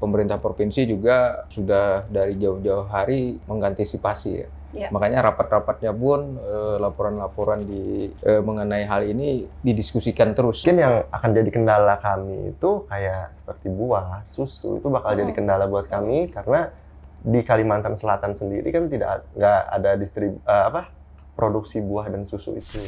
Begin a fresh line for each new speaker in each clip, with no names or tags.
pemerintah provinsi juga sudah dari jauh-jauh hari mengantisipasi ya. Makanya rapat-rapatnya pun laporan-laporan mengenai hal ini didiskusikan terus.
Mungkin yang akan jadi kendala kami itu kayak seperti buah, susu itu bakal jadi kendala buat kami karena di Kalimantan Selatan sendiri kan nggak ada produksi buah dan susu itu.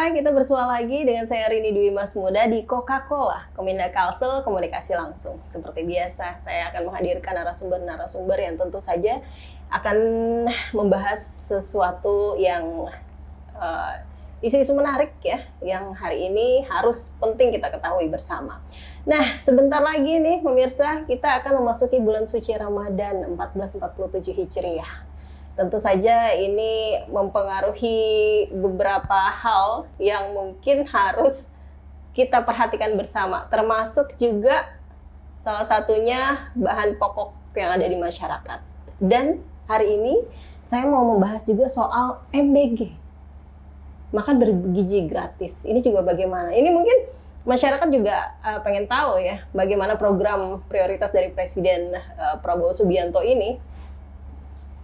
Kita bersua lagi dengan saya Rini Dwi Mas Muda di Coca-Cola, Kominda Kalsel Komunikasi Langsung. Seperti biasa, saya akan menghadirkan narasumber-narasumber yang tentu saja akan membahas sesuatu yang isu-isu menarik ya, yang hari ini harus penting kita ketahui bersama. Nah, sebentar lagi nih pemirsa, kita akan memasuki bulan suci Ramadan 1447 Hijriah. Tentu saja ini mempengaruhi beberapa hal yang mungkin harus kita perhatikan bersama, termasuk juga salah satunya bahan pokok yang ada di masyarakat. Dan hari ini saya mau membahas juga soal MBG, makan bergizi gratis. Ini juga bagaimana? Ini mungkin masyarakat juga pengen tahu ya, bagaimana program prioritas dari Presiden Prabowo Subianto ini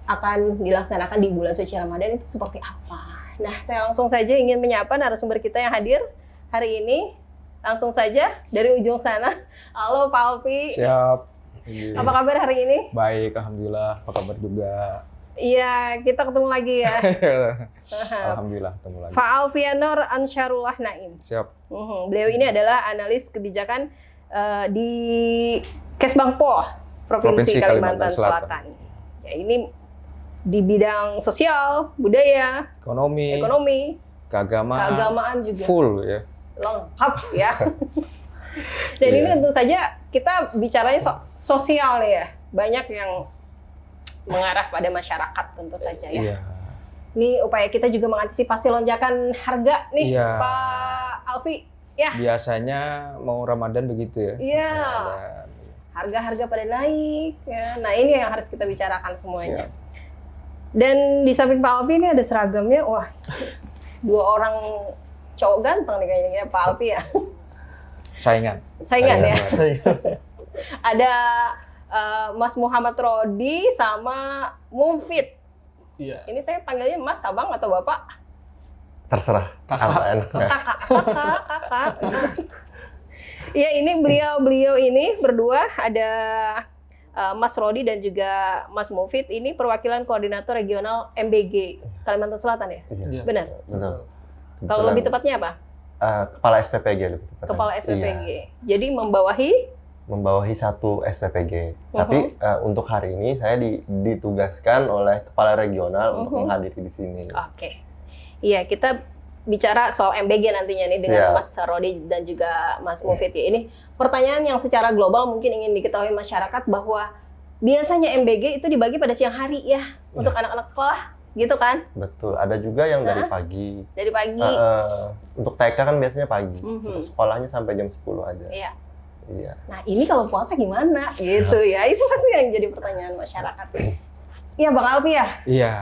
akan dilaksanakan di bulan suci Ramadan itu seperti apa. Nah, saya langsung saja ingin menyapa narasumber kita yang hadir hari ini. Langsung saja dari ujung sana. Halo Pak Alfi.
Siap.
Apa kabar hari ini?
Baik, alhamdulillah. Apa kabar juga?
Iya, kita ketemu lagi ya.
Alhamdulillah ketemu lagi.
Pak Alfianor Ansyarullah Naim.
Siap.
Beliau ini adalah analis kebijakan di Kesbangpol Provinsi Kalimantan Selatan. Ya, ini di bidang sosial, budaya, ekonomi, keagamaan juga
full ya,
lengkap ya. Dan ini tentu saja kita bicaranya sosial ya, banyak yang mengarah pada masyarakat tentu saja ya. Ini upaya kita juga mengantisipasi lonjakan harga nih, Pak Alfi ya.
Biasanya mau Ramadan begitu ya.
Iya. Harga-harga pada naik ya. Nah, ini yang harus kita bicarakan semuanya. Dan di samping Pak Alfi ini ada seragamnya, wah, dua orang cowok ganteng nih kayaknya Pak Alfi ya. Saingan ya. Ada Mas Muhammad Rodi sama Mufid. Iya. Ini saya panggilnya Mas, Abang atau Bapak?
Terserah.
Kakak. Iya, ini beliau ini berdua ada Mas Rodi dan juga Mas Mufid, ini perwakilan koordinator regional MBG Kalimantan Selatan ya? Iya. Benar?
Betul.
Kalau lebih tepatnya apa?
Kepala SPPG lebih tepatnya.
Kepala SPPG. Iya. Jadi membawahi satu SPPG. Tapi untuk hari ini saya ditugaskan oleh kepala regional untuk menghadiri di sini. Oke. Iya, kita bicara soal MBG nantinya nih dengan Mas Rodi dan juga Mas Mufid ya. Ini pertanyaan yang secara global mungkin ingin diketahui masyarakat bahwa biasanya MBG itu dibagi pada siang hari ya untuk anak-anak sekolah, gitu kan?
Betul. Ada juga yang dari pagi.
Dari pagi.
Untuk TK kan biasanya pagi. Untuk sekolahnya sampai jam 10 aja. Iya.
Nah, ini kalau puasa gimana? Gitu ya. Itu pasti yang jadi pertanyaan masyarakat. Iya, Bang Alfi ya?
Iya.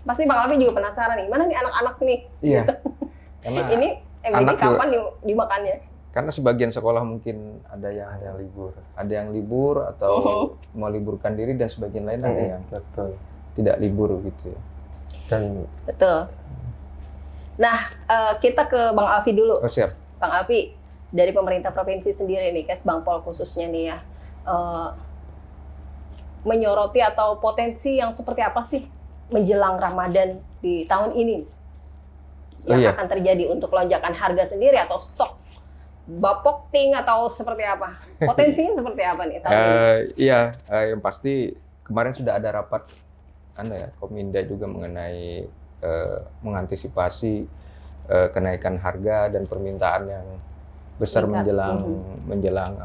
Pasti Bang Alfi juga penasaran nih, mana nih anak-anak nih?
Iya.
Gitu. Ini MBG kapan dimakannya?
Karena sebagian sekolah mungkin ada yang libur atau meliburkan diri, dan sebagian lain ada yang tidak libur gitu ya.
Betul. Nah, kita ke Bang Alfi dulu.
Oh, siap.
Bang Alfi, dari pemerintah provinsi sendiri nih, Kesbangpol khususnya nih ya, menyoroti atau potensi yang seperti apa sih menjelang Ramadan di tahun ini yang akan terjadi untuk lonjakan harga sendiri atau stok bapokting atau seperti apa? Potensinya seperti apa nih tahun ini?
Yang pasti kemarin sudah ada rapat Kominda juga mengenai mengantisipasi kenaikan harga dan permintaan yang besar menjelang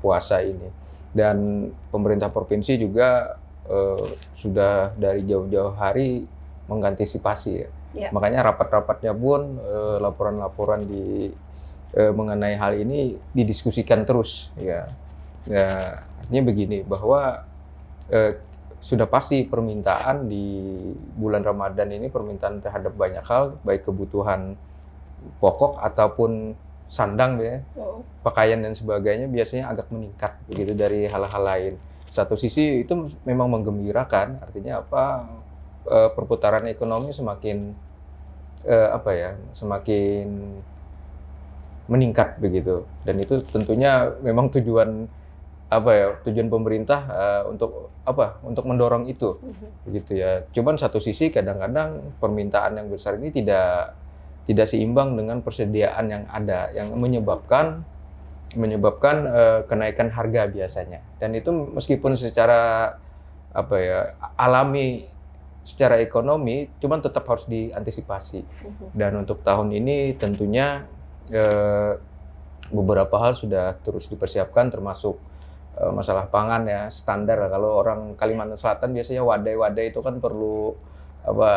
puasa ini. Dan pemerintah provinsi juga sudah dari jauh-jauh hari mengantisipasi ya. Makanya rapat-rapatnya pun laporan-laporan mengenai hal ini didiskusikan terus, ya. Ya, artinya begini bahwa sudah pasti permintaan di bulan Ramadan ini, permintaan terhadap banyak hal, baik kebutuhan pokok ataupun sandang ya, pakaian dan sebagainya biasanya agak meningkat begitu dari hal-hal lain. Satu sisi itu memang menggembirakan, artinya apa, perputaran ekonomi semakin semakin meningkat begitu, dan itu tentunya memang tujuan pemerintah untuk mendorong itu begitu ya. Cuman satu sisi kadang-kadang permintaan yang besar ini tidak seimbang dengan persediaan yang ada, yang menyebabkan kenaikan harga biasanya. Dan itu meskipun secara alami secara ekonomi, cuman tetap harus diantisipasi. Dan untuk tahun ini tentunya beberapa hal sudah terus dipersiapkan, termasuk masalah pangan ya, standar. Kalau orang Kalimantan Selatan biasanya wadai-wadai itu kan perlu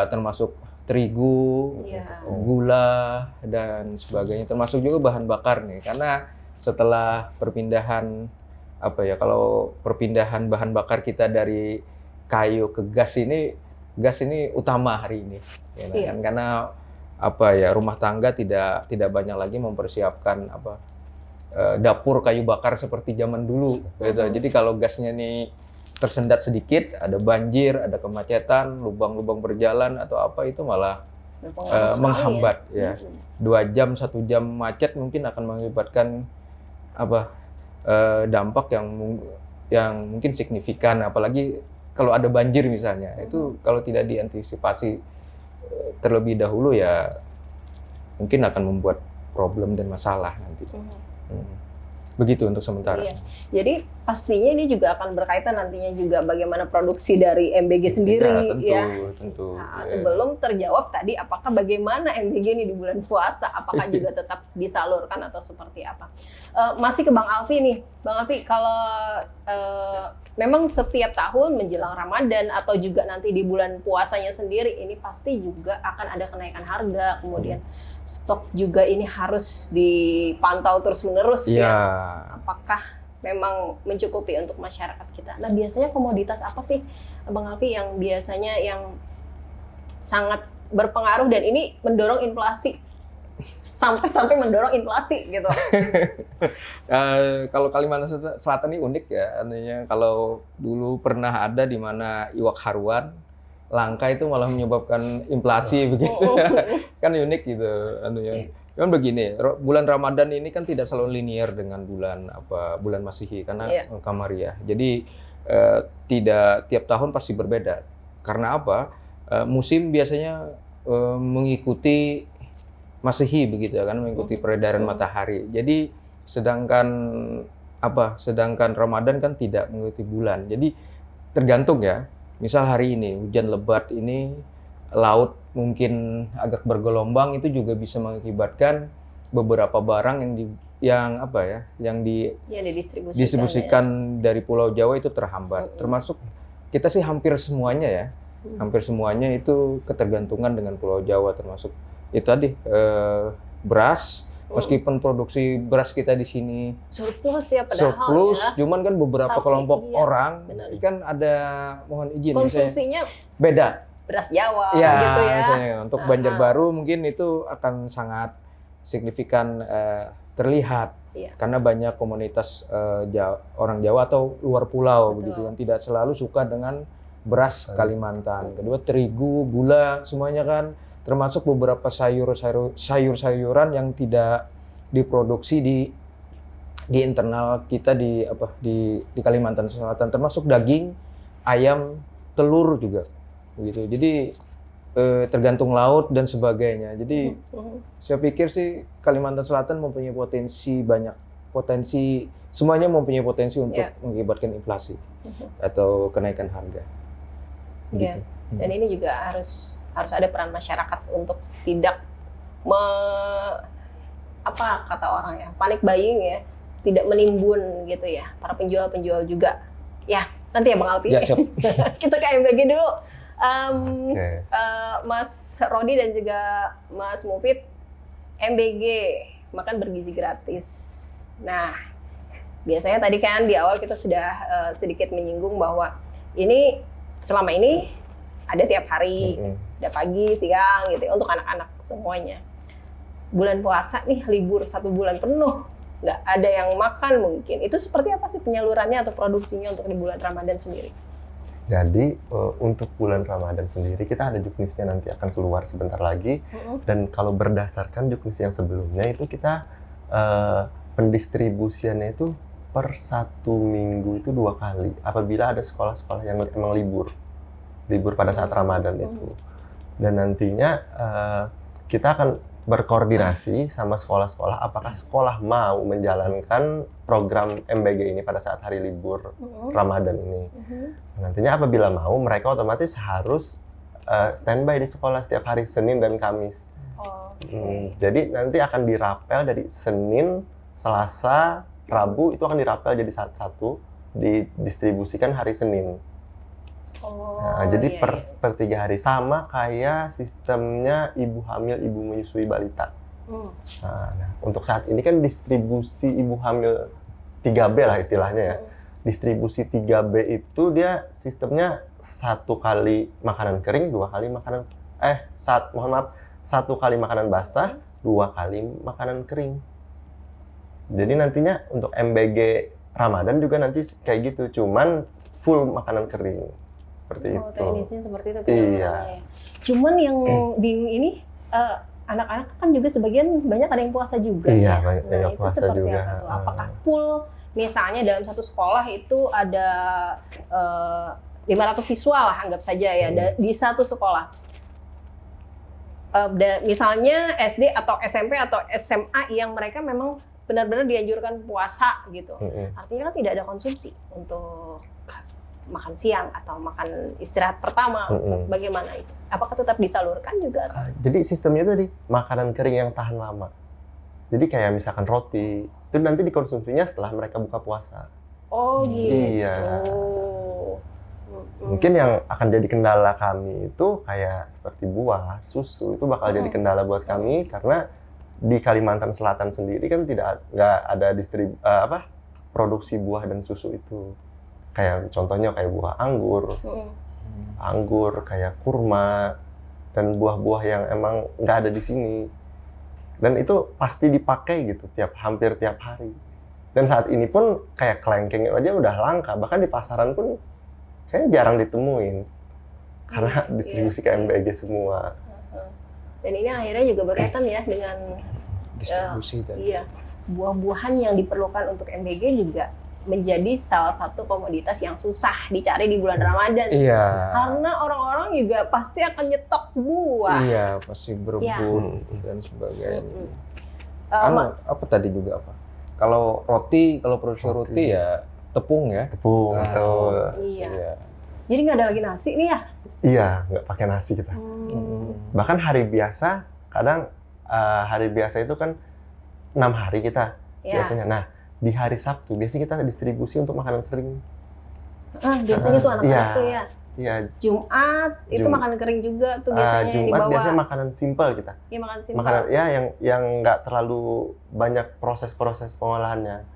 termasuk terigu, gula dan sebagainya, termasuk juga bahan bakar nih. Karena setelah perpindahan kalau perpindahan bahan bakar kita dari kayu ke gas ini utama hari ini, ya, kan? Karena rumah tangga tidak banyak lagi mempersiapkan dapur kayu bakar seperti zaman dulu, gitu. Jadi kalau gasnya nih tersendat sedikit, ada banjir, ada kemacetan, lubang-lubang berjalan atau itu malah menghambat ya. 2 jam, 1 jam macet mungkin akan mengakibatkan dampak yang mungkin signifikan, apalagi kalau ada banjir misalnya. Itu kalau tidak diantisipasi terlebih dahulu ya mungkin akan membuat problem dan masalah nanti. Begitu untuk sementara.
Iya. Jadi pastinya ini juga akan berkaitan nantinya juga bagaimana produksi dari MBG sendiri,
tentu.
Nah, sebelum terjawab tadi, apakah bagaimana MBG ini di bulan puasa, apakah juga tetap disalurkan atau seperti apa? Masih ke Bang Alfi nih, Bang Alfi, kalau memang setiap tahun menjelang Ramadan atau juga nanti di bulan puasanya sendiri ini pasti juga akan ada kenaikan harga, kemudian stok juga ini harus dipantau terus-menerus ya. Apakah memang mencukupi untuk masyarakat kita? Nah, biasanya komoditas apa sih, Bang Alfi, yang biasanya yang sangat berpengaruh dan ini mendorong inflasi? Sampai mendorong inflasi gitu.
Kalau Kalimantan Selatan ini unik ya, artinya kalau dulu pernah ada di mana iwak haruan langka itu malah menyebabkan inflasi begitu. Kan unik gitu anunya. Cuman begini, bulan Ramadan ini kan tidak selalu linear dengan bulan Masehi karena Kamariah. Jadi tidak tiap tahun pasti berbeda. Karena apa? Musim biasanya mengikuti Masehi begitu kan, mengikuti peredaran matahari. Jadi sedangkan Ramadan kan tidak mengikuti bulan. Jadi tergantung ya. Misal hari ini hujan lebat ini, laut mungkin agak bergelombang, itu juga bisa mengakibatkan beberapa barang yang didistribusikan dari Pulau Jawa itu terhambat. Termasuk kita sih hampir semuanya ya, hampir semuanya itu ketergantungan dengan Pulau Jawa, termasuk itu tadi beras. Meskipun produksi beras kita di sini
surplus ya, padahal
cuman kan beberapa kelompok orang kan ada, mohon izin,
konsumsinya
beda.
Beras Jawa
ya,
gitu ya.
Misalnya untuk Banjarbaru mungkin itu akan sangat signifikan terlihat karena banyak komunitas orang Jawa atau luar pulau begitu yang tidak selalu suka dengan beras Kalimantan. Kedua terigu, gula semuanya kan, termasuk beberapa sayur-sayuran yang tidak diproduksi di internal kita di Kalimantan Selatan, termasuk daging, ayam, telur juga begitu. Jadi tergantung laut dan sebagainya. Jadi saya pikir sih Kalimantan Selatan mempunyai potensi semuanya mempunyai potensi untuk mengakibatkan inflasi atau kenaikan harga.
Gitu. Dan ini juga harus ada peran masyarakat untuk tidak kata orang ya, panik buying ya, tidak menimbun gitu ya, para penjual juga. Ya, nanti ya Bang Alfi.
Ya, siap.
Kita ke MBG dulu.
Oke.
Mas Rodi dan juga Mas Mufid, MBG, makan bergizi gratis. Nah, biasanya tadi kan di awal kita sudah sedikit menyinggung bahwa ini selama ini ada tiap hari, ada pagi, siang gitu ya, untuk anak-anak semuanya. Bulan puasa nih, libur 1 bulan penuh, nggak ada yang makan mungkin. Itu seperti apa sih penyalurannya atau produksinya untuk di bulan Ramadan sendiri?
Jadi untuk bulan Ramadan sendiri kita ada juknisnya nanti akan keluar sebentar lagi. Dan kalau berdasarkan juknis yang sebelumnya itu kita pendistribusiannya itu per 1 minggu itu 2 kali. Apabila ada sekolah-sekolah yang emang libur pada saat Ramadan itu. Dan nantinya kita akan berkoordinasi sama sekolah-sekolah apakah sekolah mau menjalankan program MBG ini pada saat hari libur Ramadan ini. Nantinya apabila mau, mereka otomatis harus standby di sekolah setiap hari Senin dan Kamis. Jadi nanti akan dirapel dari Senin, Selasa, Rabu itu akan dirapel jadi satu-satu, didistribusikan hari Senin. Jadi per 3 hari sama kayak sistemnya ibu hamil, ibu menyusui balita. Nah, untuk saat ini kan distribusi ibu hamil 3B lah istilahnya ya. Distribusi 3B itu dia sistemnya 1 kali makanan kering, 2 kali makanan 1 kali makanan basah, 2 kali makanan kering. Jadi nantinya untuk MBG Ramadan juga nanti kayak gitu, cuman full makanan kering. Seperti itu.
Teknisnya seperti itu penyalurannya. Iya. Cuman yang bingung ini anak-anak kan juga sebagian banyak ada yang puasa juga.
Iya,
ya.
banyak
Itu
puasa
seperti
juga.
apa tuh? Apakah full misalnya dalam satu sekolah itu ada 500 siswa lah anggap saja ya di satu sekolah. Misalnya SD atau SMP atau SMA yang mereka memang benar-benar dianjurkan puasa gitu. Artinya kan tidak ada konsumsi untuk makan siang atau makan istirahat pertama. Bagaimana itu? Apakah tetap disalurkan juga?
Jadi sistemnya tadi makanan kering yang tahan lama. Jadi kayak misalkan roti, itu nanti dikonsumsinya setelah mereka buka puasa.
Oh gitu.
Iya. Mungkin yang akan jadi kendala kami itu kayak seperti buah, susu itu bakal jadi kendala buat kami karena di Kalimantan Selatan sendiri kan nggak ada produksi buah dan susu itu. Kayak contohnya kayak buah anggur, kayak kurma, dan buah-buah yang emang nggak ada di sini. Dan itu pasti dipakai gitu hampir tiap hari. Dan saat ini pun kayak kelengkeng aja udah langka, bahkan di pasaran pun kayaknya jarang ditemuin. Karena distribusi ke MBG semua.
Dan ini akhirnya juga berkaitan ya dengan
distribusi tadi.
Iya, buah-buahan yang diperlukan untuk MBG juga menjadi salah satu komoditas yang susah dicari di bulan Ramadan.
Iya.
Karena orang-orang juga pasti akan nyetok buah.
Iya, pasti berebut dan sebagainya. Apa tadi juga apa? Kalau produksi roti ya tepung ya.
Tepung.
Iya. Jadi nggak ada lagi nasi nih ya?
Iya, nggak pakai nasi kita. Bahkan hari biasa, kadang hari biasa itu kan 6 hari kita biasanya. Nah, di hari Sabtu biasanya kita distribusi untuk makanan kering.
Biasanya tuh anak-anak tuh ya.
Iya.
Jumat itu makanan kering juga tuh biasanya yang
Jumat
dibawa.
biasanya makanan simpel kita.
Iya, makan simpel.
Makanan yang nggak terlalu banyak proses-proses pengolahannya.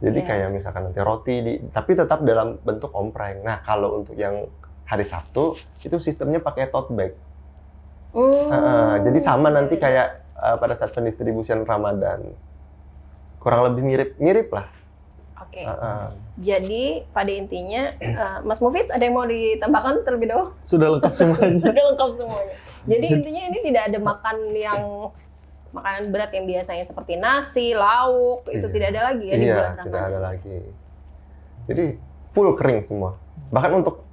Jadi kayak misalkan nanti roti tapi tetap dalam bentuk ompreng. Nah, kalau untuk yang hari Sabtu itu sistemnya pakai tote bag. Jadi sama nanti kayak pada saat pendistribusian Ramadan. Kurang lebih mirip lah.
Oke. Jadi pada intinya, Mas Mufid ada yang mau ditambahkan terlebih dahulu?
Sudah lengkap semuanya.
Sudah lengkap semuanya. Jadi intinya ini tidak ada makanan berat yang biasanya seperti nasi, lauk, itu tidak ada lagi ya di bulan Ramadan.
Tidak ada lagi. Jadi full kering semua. Bahkan untuk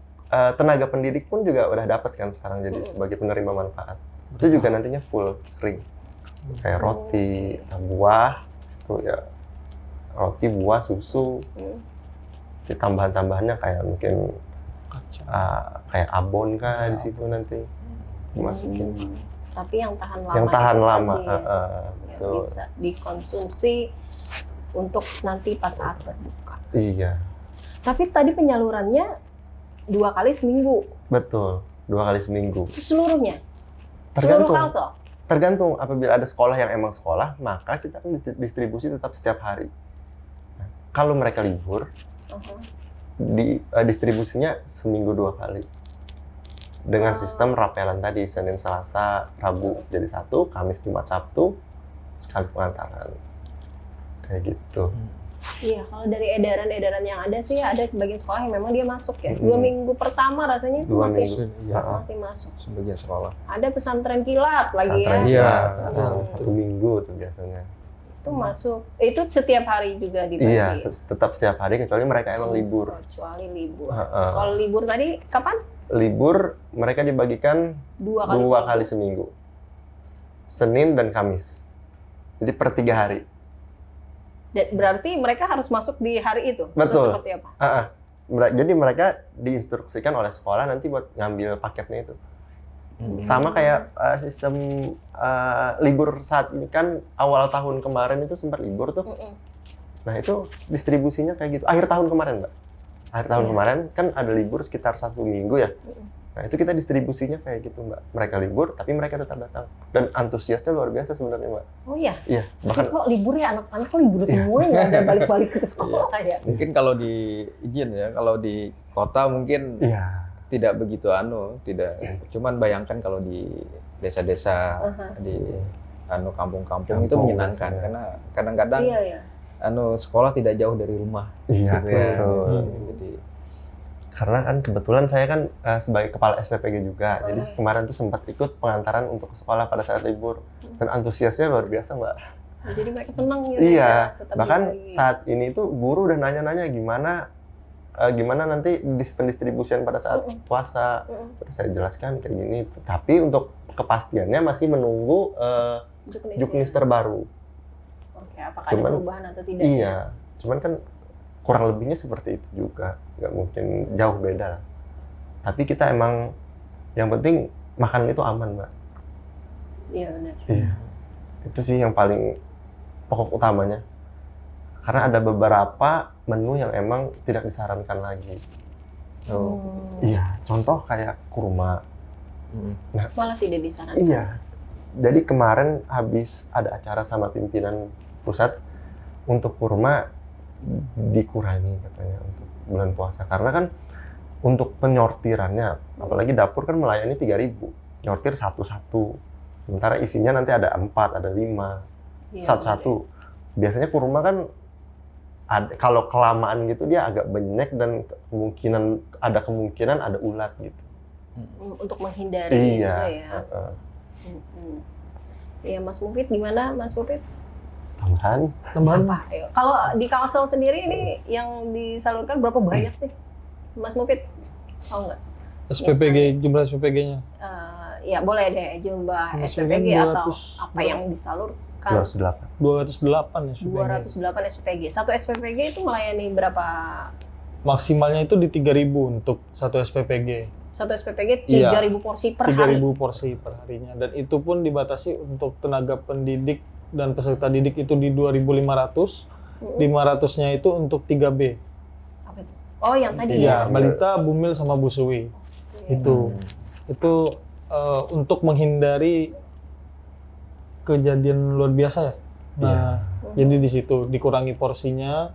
tenaga pendidik pun juga udah dapat kan sekarang jadi sebagai penerima manfaat. Itu juga nantinya full kering. Kayak roti, buah, ya roti, buah, susu. Tambahan-tambahannya kayak mungkin kayak abon di situ nanti dimasukin.
Tapi yang tahan lama.
Yang tahan lama.
Yang bisa dikonsumsi untuk nanti pas saat berbuka.
Iya.
Tapi tadi penyalurannya 2 kali seminggu.
Betul. 2 kali seminggu.
Itu seluruhnya? Seluruh
Tergantung.
Kalsel?
Tergantung, apabila ada sekolah yang emang sekolah, maka kita akan distribusi tetap setiap hari. Nah, kalau mereka libur, distribusinya seminggu 2 kali. Dengan sistem rapelan tadi, Senin, Selasa, Rabu jadi 1, Kamis, Jumat, Sabtu, sekali pengantaran. Kayak gitu.
Iya, kalau dari edaran-edaran yang ada sih, ada sebagian sekolah yang memang dia masuk ya. 2 minggu pertama rasanya itu
2
masih
minggu.
masih masuk.
Sebagian sekolah.
Ada pesantren kilat lagi ya.
Pesantren
Iya.
kilat, 1 minggu tuh biasanya.
Itu masuk. Itu setiap hari juga dibagi.
Iya, tetap setiap hari kecuali mereka emang libur.
Kecuali libur.
Heeh.
Kalau libur tadi kapan?
Libur mereka dibagikan
2
kali seminggu. Senin dan Kamis. Jadi per 3 hari.
Dan berarti mereka harus masuk di hari itu?
Betul.
Atau seperti apa?
Jadi mereka diinstruksikan oleh sekolah nanti buat ngambil paketnya itu. Sama kayak sistem libur saat ini kan awal tahun kemarin itu sempat libur tuh. Nah itu distribusinya kayak gitu. Akhir tahun kemarin, Mbak. Akhir tahun kemarin kan ada libur sekitar 1 minggu ya. Nah itu kita distribusinya kayak gitu, Mbak. Mereka libur tapi mereka tetap datang. Dan antusiasnya luar biasa sebenarnya, Mbak.
Oh iya?
Iya.
Bahkan kok libur ya, anak-anak kok libur semua nggak ada balik-balik ke sekolah ya?
Mungkin kalau di izin ya, kalau di kota mungkin tidak begitu tidak. Cuman bayangkan kalau di desa-desa, di kampung-kampung itu menyenangkan karena kadang-kadang sekolah tidak jauh dari rumah.
Iya,
gitu ya.
betul.
Jadi
karena kan kebetulan saya kan sebagai kepala SPPG juga, jadi kemarin tuh sempat ikut pengantaran untuk ke sekolah pada saat libur dan antusiasnya luar biasa, Mbak.
Jadi mereka senang gitu.
Iya,
ya,
bahkan saat ini tuh guru udah nanya-nanya gimana nanti pendistribusian pada saat puasa. Terus saya jelaskan kayak gini, tapi untuk kepastiannya masih menunggu juknis terbaru.
Oke, apakah ada perubahan atau tidak?
Iya, cuman kan kurang lebihnya seperti itu juga, nggak mungkin jauh beda lah. Tapi kita emang yang penting makanan itu aman, Mbak.
Iya benar.
Iya, itu sih yang paling pokok utamanya. Karena ada beberapa menu yang emang tidak disarankan lagi. Iya, contoh kayak kurma.
Nah, malah tidak disarankan.
Iya, jadi kemarin habis ada acara sama pimpinan pusat untuk kurma dikurangi katanya untuk bulan puasa karena kan untuk penyortirannya apalagi dapur kan melayani 3.000 nyortir satu-satu sementara isinya nanti ada 4 ada 5 satu-satu biasanya kurma kan kalau kelamaan gitu dia agak benyek dan kemungkinan ada ulat gitu
untuk menghindari gitu ya. Iya, Mas Mufid gimana, Mas Mufid?
Tambahan
apa? Kalau di Kalsel sendiri ini yang disalurkan berapa banyak sih, Mas Mufid? Tahu nggak?
SPPG, jumlah SPPG-nya?
Ya boleh deh, jumlah SPPG atau apa yang disalurkan?
208 SPPG.
208 SPPG. Satu SPPG itu melayani berapa?
Maksimalnya itu di 3.000 untuk satu SPPG.
Satu SPPG 3.000 porsi per hari?
3.000 porsi per harinya. Dan itu pun dibatasi untuk tenaga pendidik dan peserta didik itu di 2.500. 500-nya itu untuk 3B.
Apa itu? Oh, yang tadi
ya? Balita, Bumil, sama Busui. Itu untuk menghindari kejadian luar biasa ya. Nah, jadi di situ dikurangi porsinya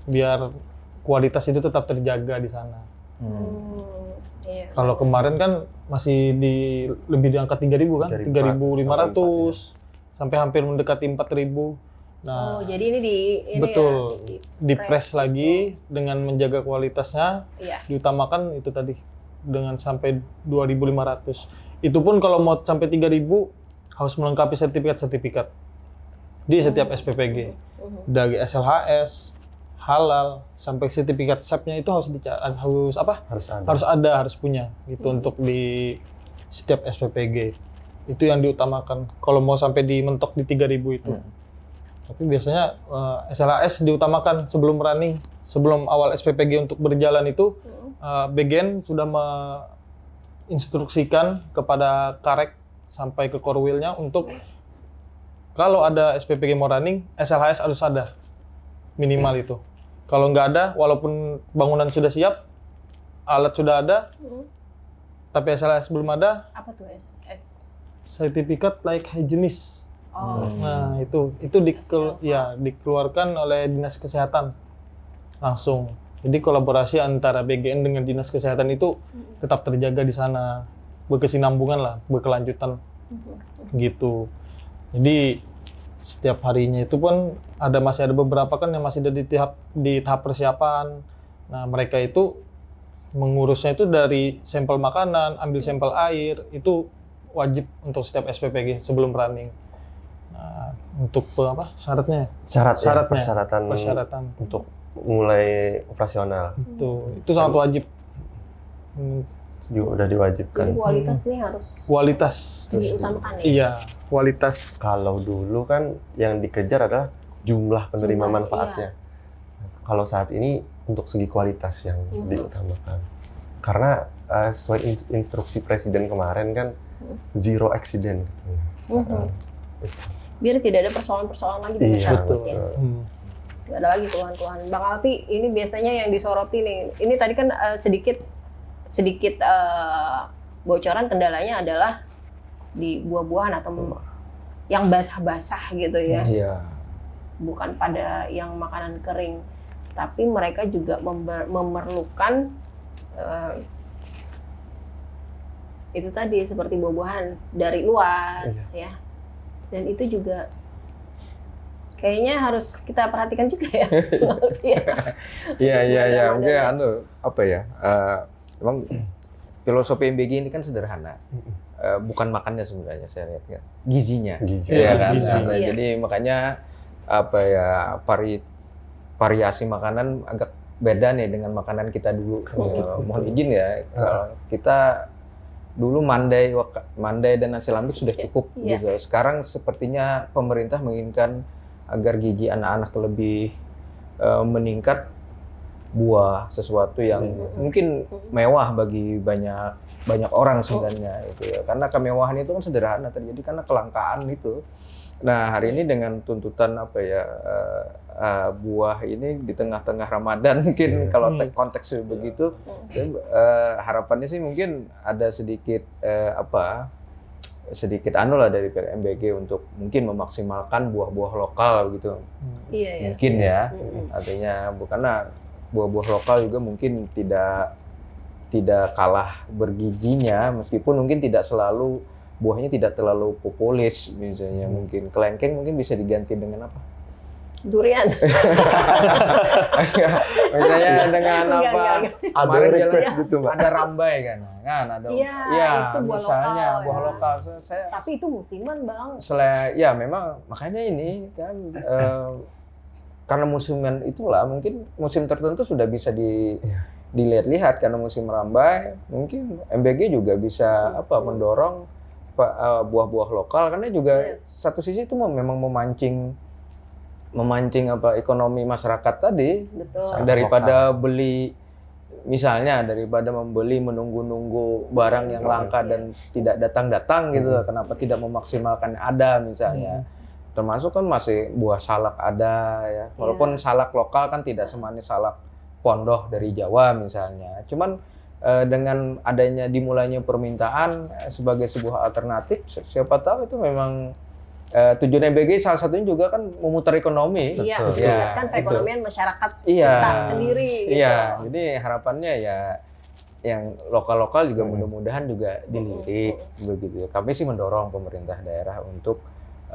biar kualitas itu tetap terjaga di sana. Kalau kemarin kan masih lebih di angka 3.000 kan? 3.500 sampai hampir mendekati 4.000. Nah,
jadi ini
betul di press lagi dengan menjaga kualitasnya. Diutamakan itu tadi dengan sampai 2.500. Itu pun kalau mau sampai 3.000 harus melengkapi sertifikat di setiap SPPG. Dari SLHS, halal, sampai sertifikat SEP-nya itu harus punya gitu untuk di setiap SPPG. Itu yang diutamakan kalau mau sampai mentok di 3.000 itu. Tapi biasanya SLHS diutamakan sebelum running, sebelum awal SPPG untuk berjalan itu BGN sudah menginstruksikan kepada Karek sampai ke Korwilnya untuk kalau ada SPPG mau running, SLHS harus ada minimal itu. Kalau nggak ada, walaupun bangunan sudah siap, alat sudah ada, Tapi SLHS belum ada.
Apa tuh SS?
Sertifikat Layak Higienis.
Oh.
Nah, itu dikeluarkan oleh Dinas Kesehatan langsung. Jadi kolaborasi antara BGN dengan Dinas Kesehatan itu tetap terjaga di sana, berkesinambungan lah, berkelanjutan gitu. Jadi setiap harinya itu pun masih ada beberapa kan yang masih ada di tahap persiapan. Nah, mereka itu mengurusnya itu dari sampel makanan, ambil sampel air, itu wajib untuk setiap SPPG sebelum running. Nah, untuk syaratnya? Persyaratan
untuk mulai operasional.
Itu sangat wajib.
Juga udah diwajibkan.
Jadi kualitas nih harus
kualitas
diutamakan ya?
Iya, kualitas.
Kalau dulu kan yang dikejar adalah jumlah penerima manfaatnya. Kalau saat ini untuk segi kualitas yang diutamakan. Karena sesuai instruksi Presiden kemarin kan zero accident.
Biar tidak ada persoalan-persoalan lagi di masyarakat ya. Nggak ada lagi keluhan-keluhan. Bang Alpi, ini biasanya yang disoroti nih. Ini tadi kan sedikit bocoran kendalanya adalah di buah-buahan atau yang basah-basah gitu ya.
Iya.
Bukan pada yang makanan kering. Tapi mereka juga memerlukan itu tadi seperti buah-buahan dari luar ya. Dan itu juga kayaknya harus kita perhatikan juga ya.
Iya. Mungkin emang filosofi MBG ini kan sederhana. Bukan makannya sebenarnya saya lihat kan. Gizinya.
Iya
kan?
gizi.
Nah, jadi makanya variasi makanan agak beda nih dengan makanan kita dulu. Mohon izin ya. Kita dulu mandai dan nasi lambik sudah cukup gitu. Sekarang sepertinya pemerintah menginginkan agar gizi anak-anak lebih meningkat, buah sesuatu yang mungkin mewah bagi banyak orang sebenarnya itu ya. Karena kemewahan itu kan sederhana terjadi karena kelangkaan itu. Nah, hari ini dengan tuntutan buah ini di tengah-tengah Ramadan mungkin kalau konteksnya begitu, harapannya sih mungkin ada sedikit dari PMBG untuk mungkin memaksimalkan buah-buah lokal gitu. Mungkin ya. Artinya bukannya buah-buah lokal juga mungkin tidak kalah bergizinya, meskipun mungkin tidak selalu buahnya tidak terlalu populis, misalnya mungkin kelengkeng mungkin bisa diganti dengan apa?
Durian.
Misalnya dengan apa? Kemarin
request gitu, Mbak.
Ada rambai kan ada.
Itu buah
misalnya
lokal,
buah lokal.
Tapi itu musiman, Bang.
Ya memang makanya ini kan karena musiman itulah mungkin musim tertentu sudah bisa dilihat-lihat karena musim rambai, mungkin MBG juga bisa mendorong buah-buah lokal karena juga satu sisi itu memang memancing ekonomi masyarakat tadi.
Betul.
Daripada membeli menunggu-nunggu barang yang langka dan tidak datang gitu, kenapa tidak memaksimalkan ada misalnya. Termasuk kan masih buah salak ada ya, walaupun salak lokal kan tidak semanis salak pondoh dari Jawa misalnya. Cuman dengan adanya dimulainya permintaan sebagai sebuah alternatif, siapa tahu itu memang tujuan MBG salah satunya juga kan memutar ekonomi.
Iya, kan perekonomian masyarakat kita sendiri.
Iya, jadi harapannya ya yang lokal-lokal juga mudah-mudahan juga dilirik begitu. Kami sih mendorong pemerintah daerah untuk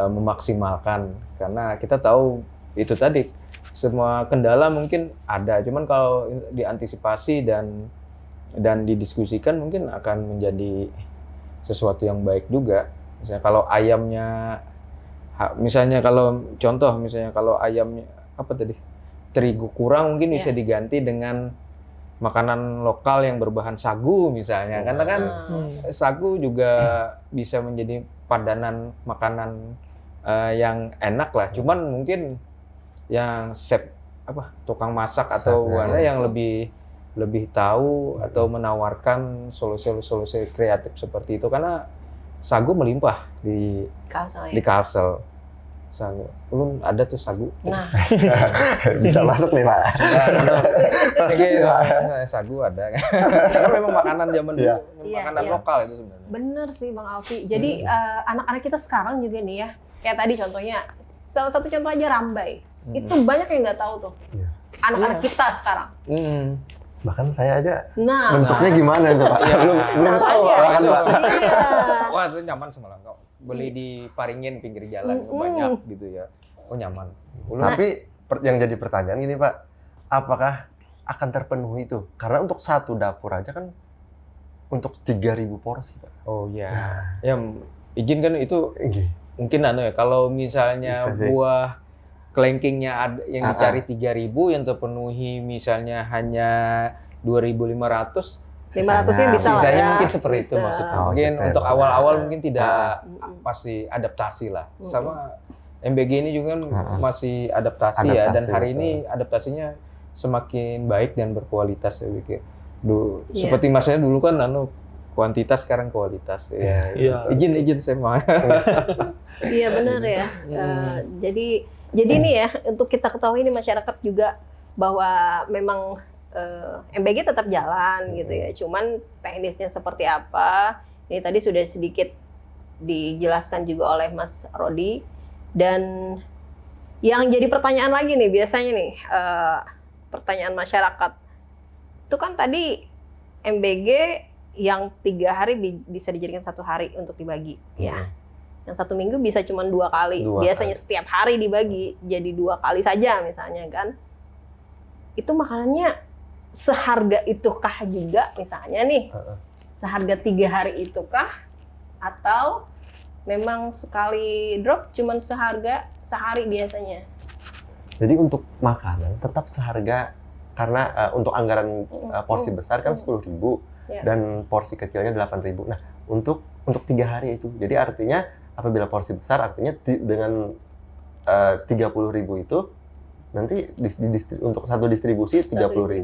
memaksimalkan, karena kita tahu itu tadi semua kendala mungkin ada, cuman kalau diantisipasi dan didiskusikan mungkin akan menjadi sesuatu yang baik juga. Misalnya kalau ayamnya, kalau ayamnya terigu kurang mungkin bisa diganti dengan makanan lokal yang berbahan sagu misalnya, karena kan sagu juga bisa menjadi padanan makanan yang enak lah. Cuman mungkin yang tukang masak atau yang lebih tahu atau menawarkan solusi kreatif seperti itu, karena sagu melimpah di Kalsel. Sagu. Ulun ada tuh sagu.
Nah,
Bisa masuk nih Pak.
Sagu ada. Karena memang makanan zaman dulu,
Iya,
makanan
iya.
lokal itu sebenarnya.
bener sih Bang Alfi. Jadi anak-anak kita sekarang juga nih ya, kayak tadi contohnya, salah satu contoh aja rambai. Itu banyak yang nggak tahu tuh.
Iya.
Anak-anak kita sekarang.
Bahkan saya aja
Nah,
bentuknya gimana itu Pak?
Iya.
Belum tahu
Makanya.
kan Pak.
iya.
Wah itu nyaman semalam kok. Beli di Paringin pinggir jalan banyak gitu ya. Oh nyaman.
Tapi yang jadi pertanyaan gini Pak, apakah akan terpenuhi itu? Karena untuk satu dapur aja kan untuk 3.000 porsi Pak.
Oh iya. Ya izin kan itu mungkin ya kalau misalnya
Bisa sih.
buah kelengkingnya ada yang dicari 3.000 yang terpenuhi misalnya hanya 2.500,
500-nya bisa lah
sisanya
ya.
mungkin seperti itu maksudnya.
Oh,
Mungkin
gitu ya,
untuk
Pak.
awal-awal mungkin tidak pasti adaptasi lah.
Mm-mm.
Sama MBG ini juga kan masih adaptasi ya, dan
Adaptasi,
hari
betul.
ini adaptasinya semakin baik dan berkualitas saya pikir.
Iya.
Seperti masnya dulu kan kuantitas sekarang kualitas. Ya.
Iya.
Izin saya mau.
Iya benar ya. Jadi nih ya, untuk kita ketahui nih masyarakat juga bahwa memang MBG tetap jalan gitu ya. Cuman teknisnya seperti apa? Ini tadi sudah sedikit dijelaskan juga oleh Mas Rodi. Dan yang jadi pertanyaan lagi nih biasanya nih, pertanyaan masyarakat. Itu kan tadi MBG yang 3 hari bisa dijadikan 1 hari untuk dibagi, ya. Yang 1 minggu bisa cuma 2 kali. Biasanya setiap hari dibagi jadi 2 kali saja misalnya kan. Itu makanannya seharga itukah juga misalnya nih? Seharga 3 hari itukah? Atau memang sekali drop cuma seharga sehari biasanya?
Jadi untuk makanan tetap seharga karena untuk anggaran porsi besar kan 10.000 dan porsi kecilnya 8.000. Nah, untuk 3 hari itu. Jadi artinya apabila porsi besar artinya dengan 30.000 itu nanti untuk satu distribusi 30.000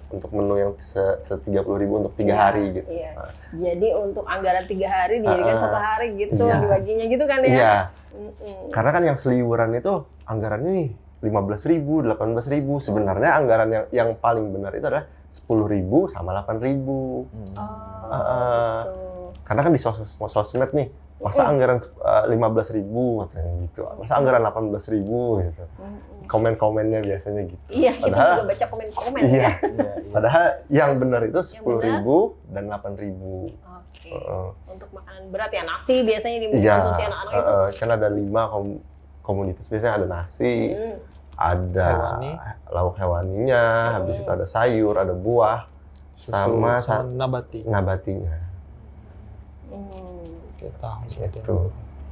untuk menu yang 30.000 untuk 3 hari gitu.
Iya. Jadi untuk anggaran 3 hari dijadikan 1 hari gitu, dibaginya gitu kan ya?
Iya. Karena kan yang seliweran itu anggarannya nih 15.000, 18.000. Sebenarnya anggaran yang paling benar itu adalah 10.000 sama 8.000. Karena kan di sosmed nih, masa anggaran 15.000 katanya gitu, masa anggaran 18.000 gitu. Komen-komennya biasanya gitu.
Iya, kita juga baca komen-komen ya.
Padahal yang benar itu 10.000 dan 8.000.
Oke. Untuk makanan berat ya, nasi biasanya dikonsumsi anak-anak itu.
Kan ada 5 komunitas, biasanya ada nasi, ada lauk hewaninya, habis itu ada sayur, ada buah, sama nabatinya.
Gitu.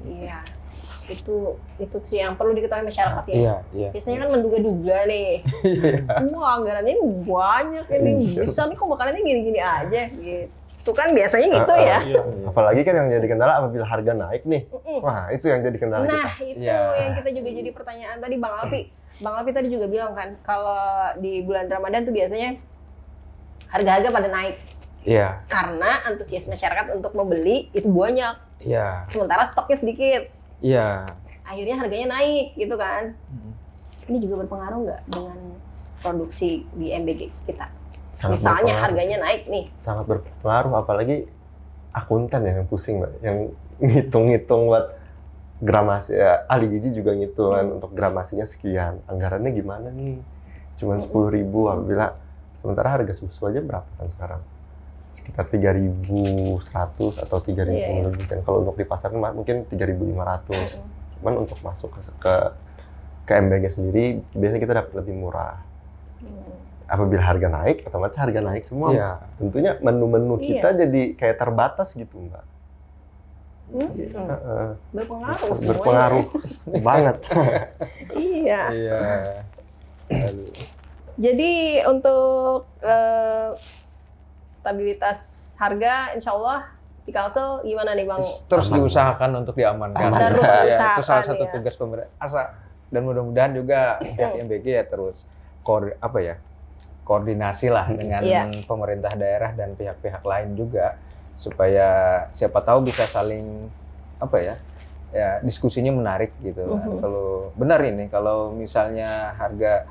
Iya, itu sih yang perlu diketahui masyarakat ya.
Iya.
Biasanya kan menduga-duga nih, wah anggarannya ini banyak ini, bisa nih kok makanannya gini-gini aja gitu. Itu kan biasanya gitu ya.
Apalagi kan yang jadi kendala apabila harga naik nih, wah itu yang jadi kendala kita.
Nah itu yang kita juga jadi pertanyaan tadi Bang Alfi. Bang Alfi tadi juga bilang kan, kalau di bulan Ramadan tuh biasanya harga-harga pada naik.
Iya.
Karena antusias masyarakat untuk membeli itu banyak.
Iya.
Sementara stoknya sedikit.
Iya.
Akhirnya harganya naik gitu kan. Ini juga berpengaruh nggak dengan produksi di MBG kita?
Sangat
Misalnya
berpengaruh.
harganya naik nih.
Sangat berpengaruh, apalagi akuntan yang pusing Mbak, yang ngitung-ngitung buat gramasi. Ahli gizi juga ngitung kan untuk gramasinya sekian. Anggarannya gimana nih? Cuman 10.000 apabila sementara harga susu aja berapa kan sekarang? Sekitar 3.100 atau 3.000 lebih kan. Kalau untuk di pasar kan mungkin 3.500. Cuman untuk masuk ke MBG sendiri biasanya kita dapat lebih murah. Apabila harga naik, otomatis harga naik semua.
Iya.
Tentunya menu-menu kita jadi kayak terbatas gitu, Mbak.
Berpengaruh semuanya.
Berpengaruh banget.
Iya.
Iya.
Jadi untuk stabilitas harga, insya Allah di Kalsel gimana nih Bang?
Terus diusahakan untuk diamankan.
Terus diusahakan,
itu salah satu
ya.
tugas pemerintah. Dan mudah-mudahan juga pihak MBG ya terus koordinasi lah dengan pemerintah daerah dan pihak-pihak lain juga supaya siapa tahu bisa saling ya diskusinya menarik gitu kan. Kalau benar ini, kalau misalnya harga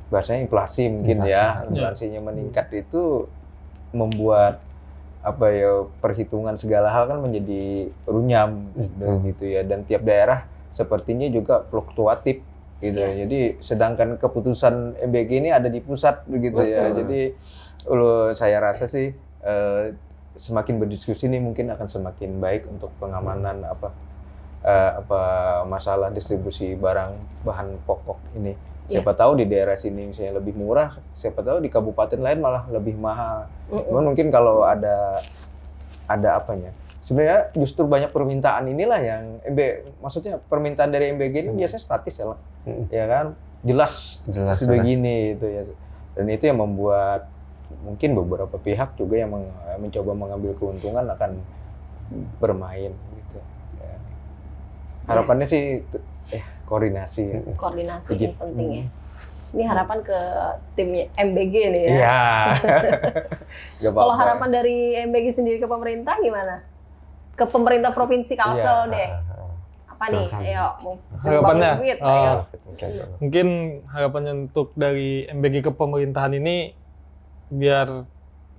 bahasanya inflasi mungkin inflasinya meningkat itu membuat perhitungan segala hal kan menjadi runyam gitu ya, dan tiap daerah sepertinya juga fluktuatif gitu. Jadi sedangkan keputusan MBG ini ada di pusat begitu ya. Jadi saya rasa sih semakin berdiskusi ini mungkin akan semakin baik untuk pengamanan masalah distribusi barang bahan pokok ini. Siapa tahu di daerah sini misalnya lebih murah, siapa tahu di kabupaten lain malah lebih mahal. Cuman mungkin kalau ada apanya. Sebenarnya justru banyak permintaan inilah yang maksudnya permintaan dari MBG ini biasanya statis ya kan, jelas begini itu ya. Dan itu yang membuat mungkin beberapa pihak juga yang mencoba mengambil keuntungan akan bermain gitu. Ya. Harapannya sih koordinasi.
Koordinasi ini penting ya. Ini harapan ke tim MBG nih ya.
Iya.
Kalau harapan dari MBG sendiri ke pemerintah gimana? Ke pemerintah provinsi Kalsel deh. Apa nih? Ayo,
harapannya.
Ayo.
Mungkin harapannya untuk dari MBG ke pemerintahan ini biar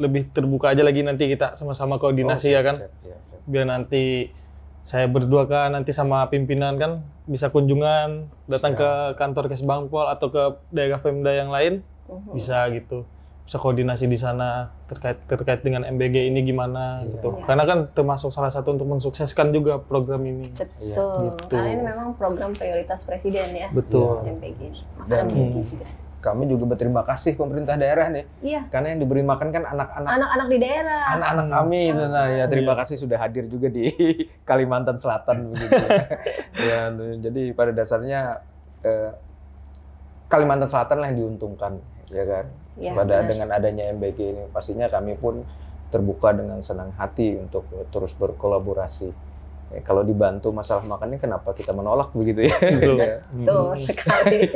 lebih terbuka aja lagi, nanti kita sama-sama koordinasi ya kan. Siap. Biar nanti saya berdua kan nanti sama pimpinan kan bisa kunjungan datang ke kantor Kesbangpol atau ke daerah Pemda yang lain, bisa gitu. Bisa koordinasi di sana terkait dengan MBG ini gimana gitu. Karena kan termasuk salah satu untuk mensukseskan juga program ini.
Betul. Gitu. Karena ini memang program prioritas presiden ya.
Betul.
MBG.
Dan kami juga berterima kasih pemerintah daerah nih.
Iya.
Karena yang diberi makan kan anak-anak
di daerah.
Anak-anak kami itu terima kasih sudah hadir juga di Kalimantan Selatan begitu. Ya, jadi pada dasarnya Kalimantan Selatan lah yang diuntungkan, ya kan. Dengan adanya MBG ini pastinya kami pun terbuka dengan senang hati untuk terus berkolaborasi. Kalau dibantu masalah makannya kenapa kita menolak begitu ya?
Betul sekali.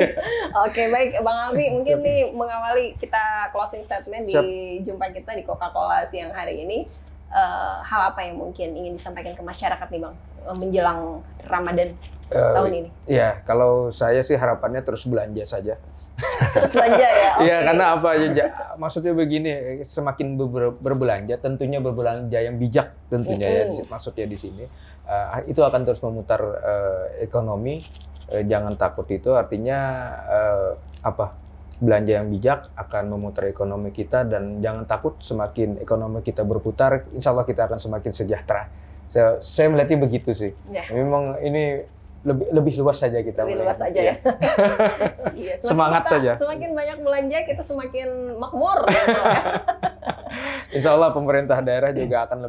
Oke, baik Bang Albi, mungkin nih mengawali kita closing statement di jumpa kita di Coca-Cola siang hari ini. Hal apa yang mungkin ingin disampaikan ke masyarakat nih Bang menjelang Ramadan tahun ini?
Ya, kalau saya sih harapannya terus belanja saja.
Terus belanja ya?
Iya, karena maksudnya begini, semakin berbelanja, tentunya berbelanja yang bijak tentunya ya, maksudnya di sini. Itu akan terus memutar ekonomi, jangan takut itu, artinya belanja yang bijak akan memutar ekonomi kita, dan jangan takut semakin ekonomi kita berputar, insya Allah kita akan semakin sejahtera. Saya melihatnya begitu sih. Memang ini lebih luas saja kita.
Lebih luas saja ya. Iya,
semangat saja.
Semakin banyak belanja kita semakin makmur.
Insya Allah pemerintah daerah juga akan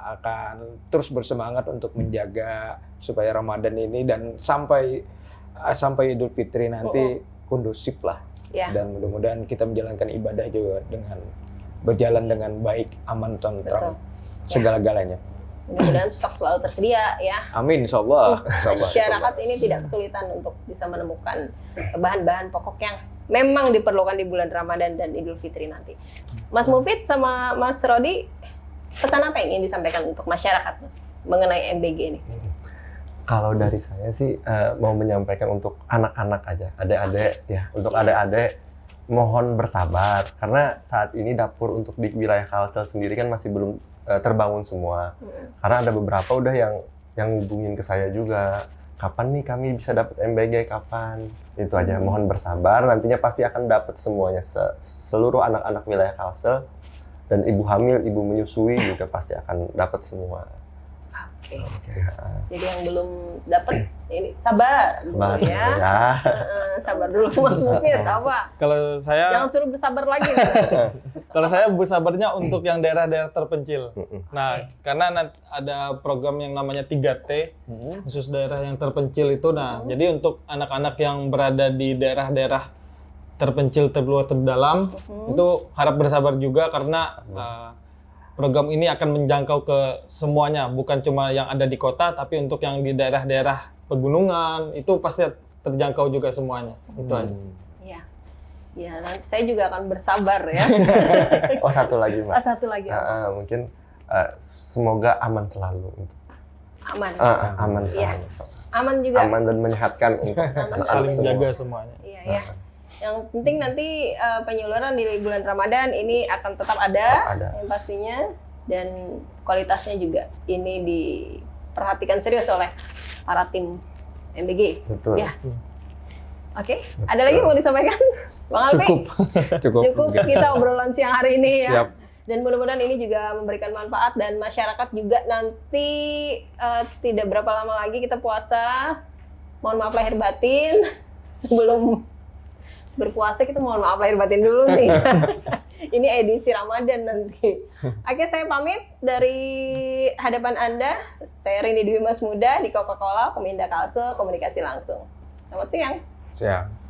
akan terus bersemangat untuk menjaga supaya Ramadan ini dan sampai Idul Fitri nanti kondusif lah. Dan mudah-mudahan kita menjalankan ibadah juga berjalan dengan baik, aman, tentram, segala-galanya.
Mudah-mudahan stok selalu tersedia ya.
Amin, insya Allah.
Masyarakat ini tidak kesulitan untuk bisa menemukan bahan-bahan pokok yang memang diperlukan di bulan Ramadan dan Idul Fitri nanti. Mas Mufid sama Mas Rodi, pesan apa yang ingin disampaikan untuk masyarakat Mas mengenai MBG ini?
Kalau dari saya sih mau menyampaikan untuk anak-anak aja, adik-adik ya, untuk adik-adik mohon bersabar karena saat ini dapur untuk di wilayah Kalsel sendiri kan masih belum terbangun semua. Karena ada beberapa udah yang hubungin ke saya juga, kapan nih kami bisa dapat MBG, kapan? Itu aja, mohon bersabar, nantinya pasti akan dapat semuanya. Seluruh anak-anak wilayah Kalsel dan ibu hamil, ibu menyusui juga pasti akan dapat semua.
Oke. Jadi yang belum dapat ini sabar dulu ya. Sabar dulu Mas Mufid, apa?
Kalau saya
jangan suruh bersabar lagi.
Kalau saya bersabarnya untuk yang daerah-daerah terpencil. Nah, karena ada program yang namanya 3T, khusus daerah yang terpencil itu. Nah, jadi untuk anak-anak yang berada di daerah-daerah terpencil, terluar, terdalam, itu harap bersabar juga karena program ini akan menjangkau ke semuanya, bukan cuma yang ada di kota, tapi untuk yang di daerah-daerah pegunungan, itu pasti terjangkau juga semuanya. Itu aja.
Ya, nanti saya juga akan bersabar ya.
Satu lagi Mas.
Satu lagi.
Mungkin semoga aman selalu untuk
aman.
Aman
Iya.
sama.
Aman juga.
Aman dan menyehatkan untuk anak-anak
Saling
semua.
jaga semuanya.
Iya ya. Yang penting nanti penyaluran di bulan Ramadan ini akan tetap ada, yang pastinya, dan kualitasnya juga ini diperhatikan serius oleh para tim MBG.
Betul.
Ya. Oke, ada lagi mau disampaikan, Bang Alfi? Cukup kita obrolan siang hari ini ya.
Siap.
Dan mudah-mudahan ini juga memberikan manfaat dan masyarakat juga nanti tidak berapa lama lagi kita puasa. Mohon maaf lahir batin sebelum berpuasa kita mohon maaf lahir batin dulu nih. Ini edisi Ramadan nanti. Oke, saya pamit dari hadapan Anda. Saya Rini Dwi Mas Muda di Coca-Cola, Pemindah Kalsel Komunikasi Langsung. Selamat siang.
Siap.